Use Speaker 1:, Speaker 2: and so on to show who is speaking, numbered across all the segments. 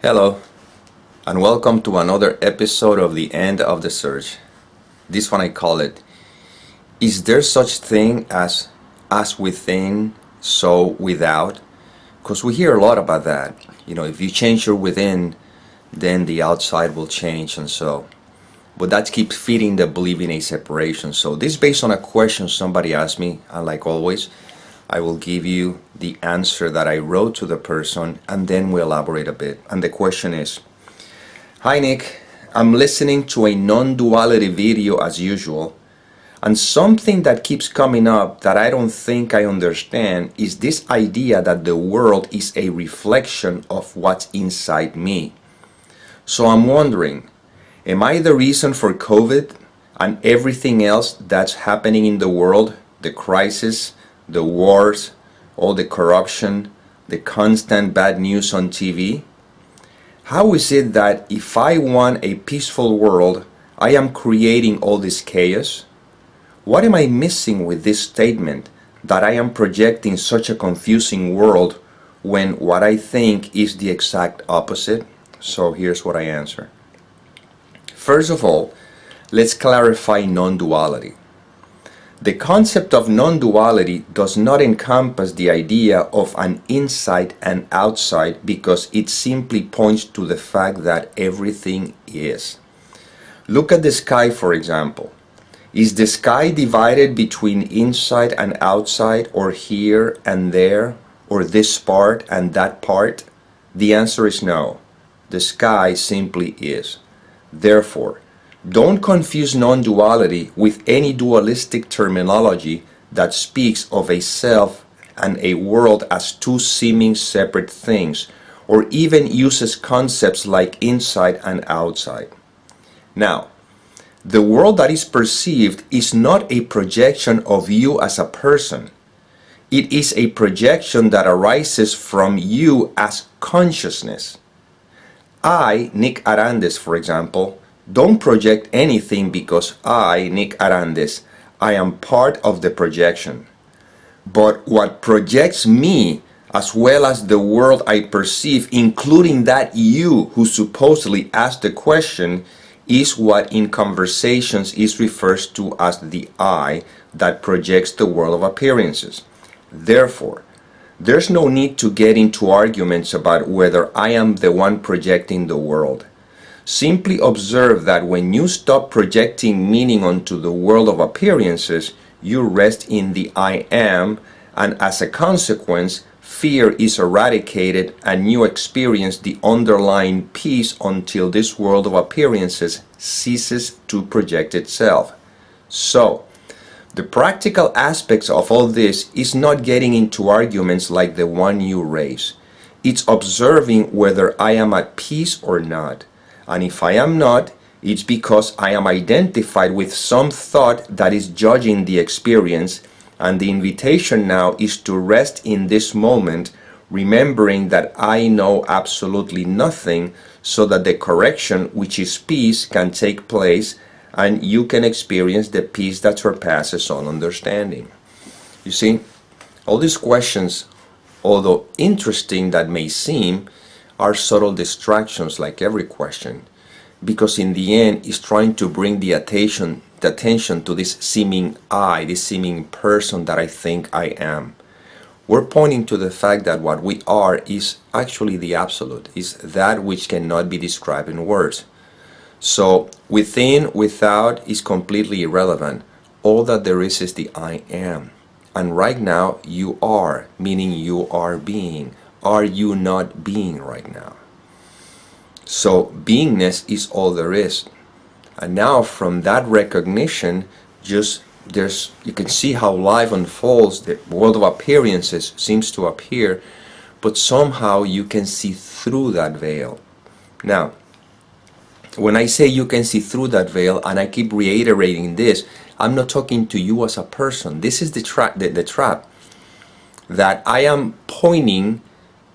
Speaker 1: Hello, and welcome to another episode of The End of the Search. This one I call it, Is there such thing as within, so without? Because we hear a lot about that. If you change your within, then the outside will change and so. But that keeps feeding the belief in a separation. So this is based on a question somebody asked me, and like always, I will give you the answer that I wrote to the person, and then we elaborate a bit. And the question is, Hi Nick, I'm listening to a non-duality video as usual, and something that keeps coming up that I don't think I understand is this idea that the world is a reflection of what's inside me. So I'm wondering, am I the reason for COVID and everything else that's happening in the world, the crisis, the wars, all the corruption, the constant bad news on TV? How is it that if I want a peaceful world, I am creating all this chaos? What am I missing with this statement that I am projecting such a confusing world when what I think is the exact opposite? So here's what I answer. First of all, let's clarify non-duality. The concept of non-duality does not encompass the idea of an inside and outside because it simply points to the fact that everything is. Look at the sky, for example. Is the sky divided between inside and outside, or here and there, or this part and that part? The answer is no. The sky simply is. Therefore, don't confuse non-duality with any dualistic terminology that speaks of a self and a world as two seeming separate things, or even uses concepts like inside and outside. Now, the world that is perceived is not a projection of you as a person. It is a projection that arises from you as consciousness. I, Nick Arandes, for example, don't project anything because I, Nick Arandes, I am part of the projection. But what projects me, as well as the world I perceive, including that you who supposedly asked the question, is what in conversations is referred to as the I that projects the world of appearances. Therefore, there's no need to get into arguments about whether I am the one projecting the world. Simply observe that when you stop projecting meaning onto the world of appearances, you rest in the I am, and as a consequence, fear is eradicated and you experience the underlying peace until this world of appearances ceases to project itself. So, the practical aspects of all this is not getting into arguments like the one you raise. It's observing whether I am at peace or not. And if I am not, it's because I am identified with some thought that is judging the experience, and the invitation now is to rest in this moment, remembering that I know absolutely nothing, so that the correction, which is peace, can take place, and you can experience the peace that surpasses all understanding. You see, all these questions, although interesting that may seem, are subtle distractions like every question, because in the end it's trying to bring the attention to this seeming I, this seeming person that I think I am. We're pointing to the fact that what we are is actually the absolute, is that which cannot be described in words. So within, without is completely irrelevant. All that there is the I am. And right now you are, meaning you are being. Are you not being right now? So beingness is all there is. And now from that recognition, you can see how life unfolds. The world of appearances seems to appear, but somehow you can see through that veil. Now, when I say you can see through that veil, and I keep reiterating this, I'm not talking to you as a person. This is the trap that I am pointing,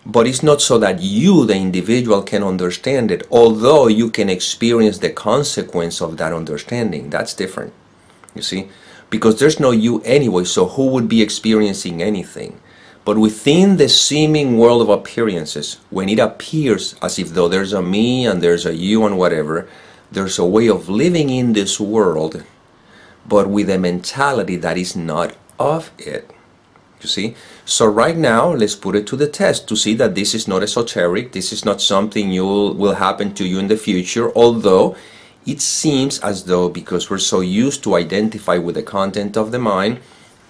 Speaker 1: but it's not so that you, the individual, can understand it, although you can experience the consequence of that understanding. That's different, you see, because there's no you anyway, so who would be experiencing anything? But within the seeming world of appearances, when it appears as if though there's a me and there's a you and whatever, there's a way of living in this world, but with a mentality that is not of it. You see? So right now, let's put it to the test to see that this is not esoteric. This is not something will happen to you in the future, although it seems as though because we're so used to identify with the content of the mind,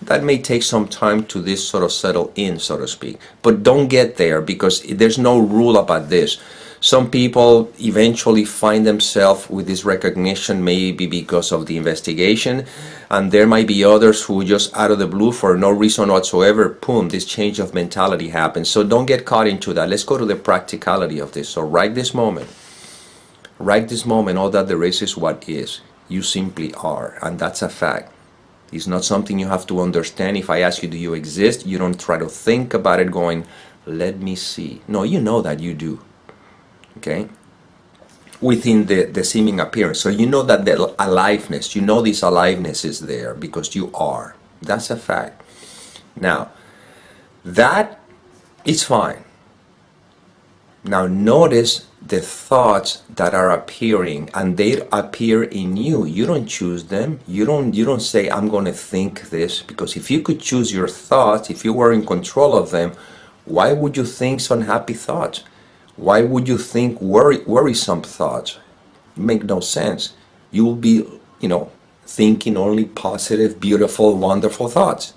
Speaker 1: that may take some time to this sort of settle in, so to speak. But don't get there because there's no rule about this. Some people eventually find themselves with this recognition maybe because of the investigation, and there might be others who just out of the blue for no reason whatsoever, boom, this change of mentality happens. So don't get caught into that. Let's go to the practicality of this. So right this moment, all that there is what is. You simply are, and that's a fact. It's not something you have to understand. If I ask you, do you exist? You don't try to think about it going, let me see. No, you know that you do. Okay? Within the seeming appearance. So you know that the aliveness, you know this aliveness is there because you are. That's a fact. Now, that is fine. Now notice the thoughts that are appearing, and they appear in you. You don't choose them. You don't say, I'm going to think this, because if you could choose your thoughts, if you were in control of them, why would you think some happy thoughts? Why would you think worrisome thoughts? Make no sense. You will be, thinking only positive, beautiful, wonderful thoughts.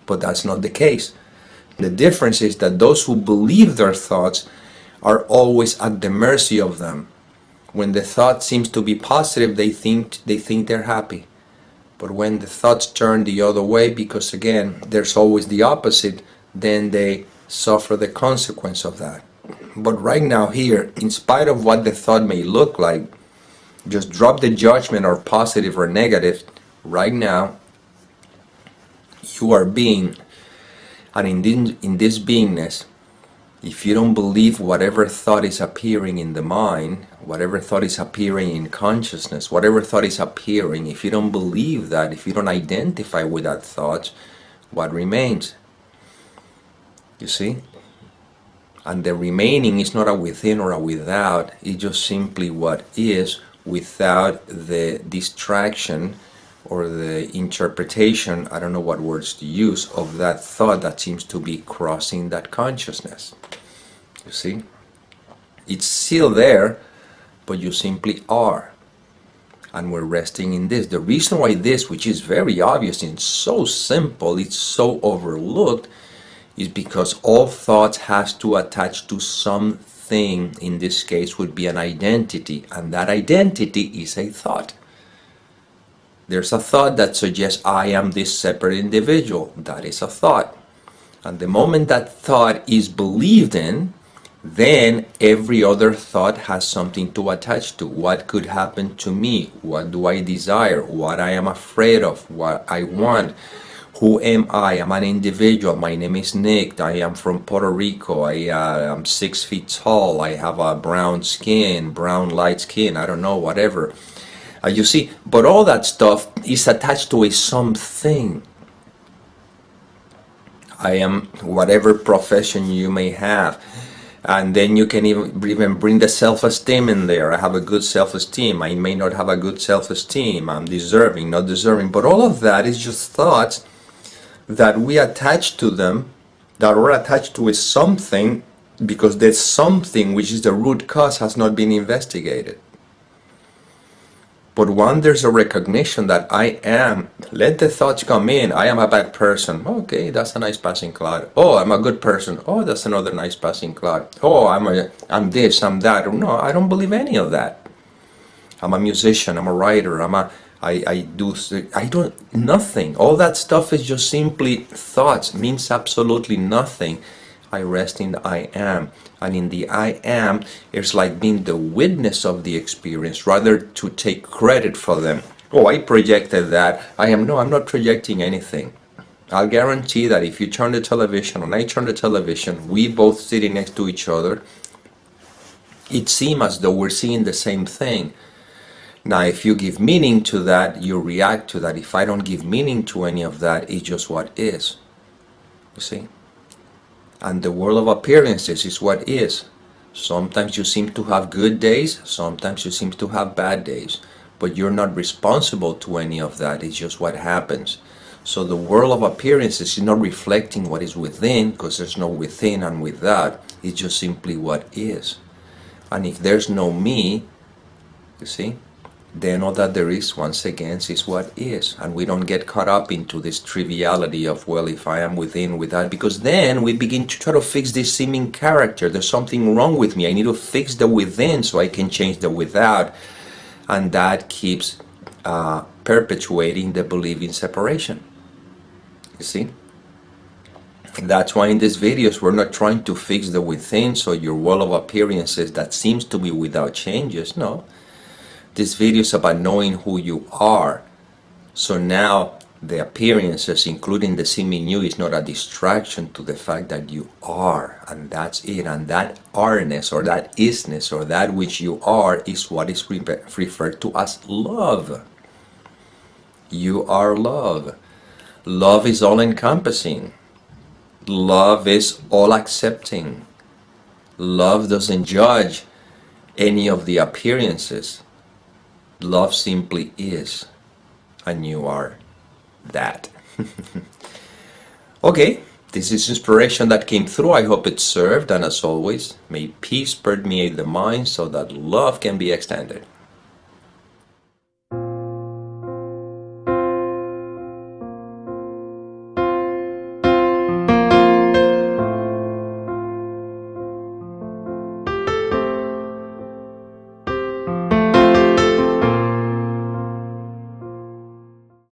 Speaker 1: But that's not the case. The difference is that those who believe their thoughts are always at the mercy of them. When the thought seems to be positive, they think they're happy. But when the thoughts turn the other way, because again, there's always the opposite, then they suffer the consequence of that. But right now here, in spite of what the thought may look like, just drop the judgment or positive or negative. Right now, you are being, and in this beingness, if you don't believe whatever thought is appearing in the mind, whatever thought is appearing in consciousness, whatever thought is appearing, if you don't believe that, if you don't identify with that thought, what remains? You see? And the remaining is not a within or a without, it's just simply what is without the distraction or the interpretation, I don't know what words to use, of that thought that seems to be crossing that consciousness. You see? It's still there, but you simply are. And we're resting in this. The reason why this, which is very obvious and so simple, it's so overlooked, is because all thoughts has to attach to something. In this case would be an identity, and that identity is a thought. There's a thought that suggests I am this separate individual. That is a thought. And the moment that thought is believed in, then every other thought has something to attach to. What could happen to me? What do I desire? What I am afraid of? What I want? Who am I? I'm an individual. My name is Nick. I am from Puerto Rico. I am 6 feet tall. I have a brown skin, brown light skin. I don't know, whatever. You see, but all that stuff is attached to a something. I am whatever profession you may have. And then you can even bring the self-esteem in there. I have a good self-esteem. I may not have a good self-esteem. I'm deserving, not deserving. But all of that is just thoughts that we attach to them, that are attached to a something, because there's something which is the root cause has not been investigated. But when there's a recognition that I am, let the thoughts come in. I am a bad person. Okay, that's a nice passing cloud. Oh, I'm a good person. Oh, that's another nice passing cloud. Oh, I'm this, I'm that. No, I don't believe any of that. I'm a musician. I'm a writer. Nothing. All that stuff is just simply thoughts. Means absolutely nothing. I rest in the I am. And in the I am, it's like being the witness of the experience rather to take credit for them. Oh, I projected that. I'm not projecting anything. I'll guarantee that if you turn the television and I turn the television, we both sitting next to each other, it seems as though we're seeing the same thing. Now, if you give meaning to that, you react to that. If I don't give meaning to any of that, it's just what is. You see? And the world of appearances is what is. Sometimes you seem to have good days, sometimes you seem to have bad days, but you're not responsible to any of that. It's just what happens. So the world of appearances is not reflecting what is within, because there's no within and without. It's just simply what is. And if there's no me, you see, then all that there is, once again, is what is. And we don't get caught up into this triviality of, well, if I am within, without, because then we begin to try to fix this seeming character. There's something wrong with me. I need to fix the within so I can change the without. And that keeps perpetuating the belief in separation. You see? That's why in these videos we're not trying to fix the within, so your world of appearances that seems to be without changes. No. This video is about knowing who you are. So now the appearances, including the seeming you, is not a distraction to the fact that you are, and that's it. And that are-ness, or that isness, or that which you are, is what is referred to as love. You are love. Love is all-encompassing. Love is all-accepting. Love doesn't judge any of the appearances. Love simply is, and you are that. Okay, this is inspiration that came through. I hope it served, and as always, may peace permeate the mind so that love can be extended.